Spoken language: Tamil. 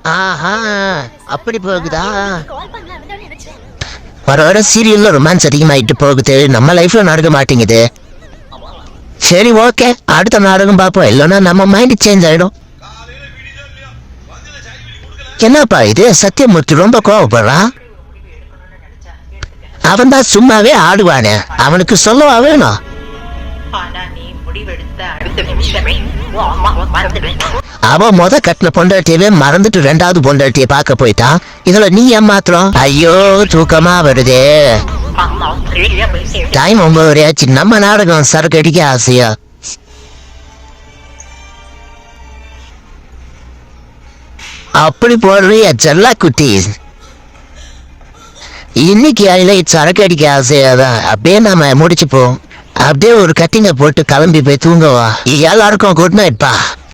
ஆஹா, அப்படி போகுதா? வர வர சீரியல்ல ரொமான்ஸ் அதிகமாயிட்டு போகுது, நம்ம லைஃப்ல நடக்க மாட்டேங்குது. சரி, ஓகே, அடுத்த நாடகம் பார்ப்போம். இல்லைன்னா நம்ம மைண்ட் சேஞ்ச் ஆயிடும். என்னப்பா இது, சத்தியமூர்த்தி ரொம்ப கோவப்படுறான். அவன் தான் சும்மாவே ஆடுவானே, அவனுக்கு சொல்லவா வேணும்? அவன் கட்டின பொண்டாட்டியவே மறந்துட்டு ரெண்டாவது பொண்டாட்டிய பார்க்க போயிட்டான். இதுல நீ ஏமாத்திரம். ஐயோ, தூக்கமா வருதே. டைம் 9 ஆச்சு. நம்ம நாடகம் சரக்கு அடிக்க ஆசையா? அப்படி போடுறிய செல்லா குட்டி. இன்னைக்கு ஹைலைட் சரக்கு அடிக்க ஆசையாதான். அப்படியே நம்ம முடிச்சுப்போம். அப்படியே ஒரு கட்டிங்க போட்டு கிளம்பி போய் தூங்கவா. எல்லாருக்கும் குட் நைட் பா.